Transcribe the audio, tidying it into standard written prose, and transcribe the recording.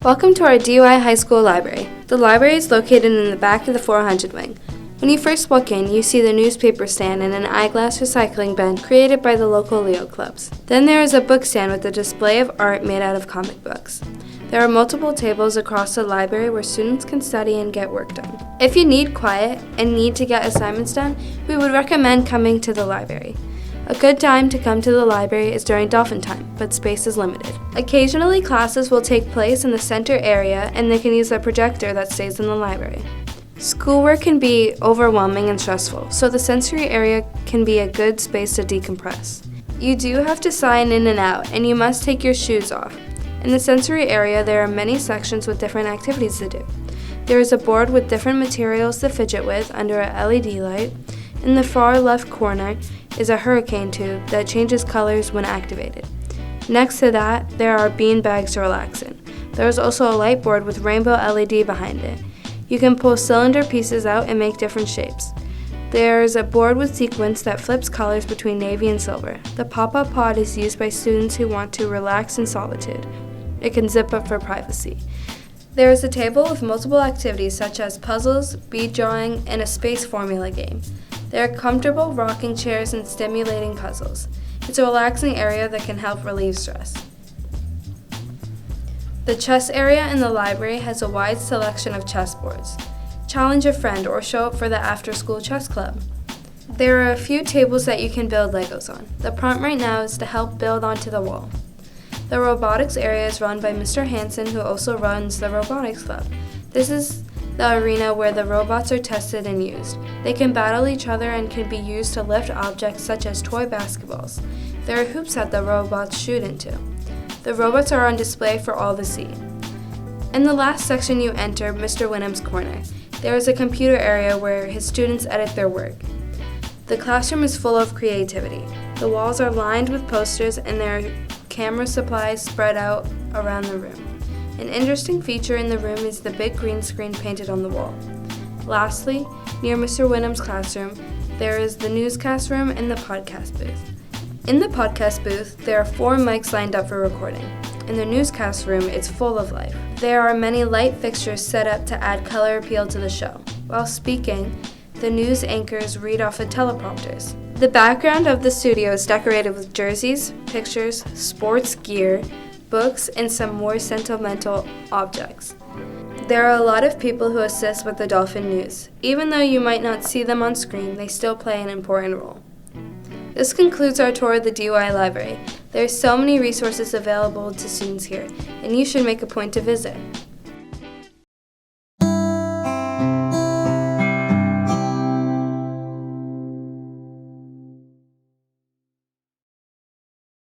Welcome to our DY High School Library. The library is located in the back of the 400 wing. When you first walk in, you see the newspaper stand and an eyeglass recycling bin created by the local Leo clubs. Then there is a book stand with a display of art made out of comic books. There are multiple tables across the library where students can study and get work done. If you need quiet and need to get assignments done, we would recommend coming to the library. A good time to come to the library is during dolphin time, but space is limited. Occasionally, classes will take place in the center area and they can use a projector that stays in the library. Schoolwork can be overwhelming and stressful, so the sensory area can be a good space to decompress. You do have to sign in and out, and you must take your shoes off. In the sensory area, there are many sections with different activities to do. There is a board with different materials to fidget with under a LED light. In the far left corner is a hurricane tube that changes colors when activated. Next to that, there are bean bags to relax in. There is also a light board with rainbow LED behind it. You can pull cylinder pieces out and make different shapes. There is a board with sequins that flips colors between navy and silver. The pop-up pod is used by students who want to relax in solitude. It can zip up for privacy. There is a table with multiple activities such as puzzles, bead drawing, and a space formula game. There are comfortable rocking chairs and stimulating puzzles. It's a relaxing area that can help relieve stress. The chess area in the library has a wide selection of chessboards. Challenge a friend or show up for the after-school chess club. There are a few tables that you can build Legos on. The prompt right now is to help build onto the wall. The robotics area is run by Mr. Hansen, who also runs the robotics club. This is the arena where the robots are tested and used. They can battle each other and can be used to lift objects such as toy basketballs. There are hoops that the robots shoot into. The robots are on display for all to see. In the last section you enter, Mr. Wynnham's corner. There is a computer area where his students edit their work. The classroom is full of creativity. The walls are lined with posters and there are camera supplies spread out around the room. An interesting feature in the room is the big green screen painted on the wall. Lastly, near Mr. Wynnham's classroom, there is the newscast room and the podcast booth. In the podcast booth, there are 4 mics lined up for recording. In the newscast room, it's full of life. There are many light fixtures set up to add color appeal to the show. While speaking, the news anchors read off of teleprompters. The background of the studio is decorated with jerseys, pictures, sports gear, books, and some more sentimental objects. There are a lot of people who assist with the dolphin news. Even though you might not see them on screen, they still play an important role. This concludes our tour of the DY Library. There are so many resources available to students here, and you should make a point to visit.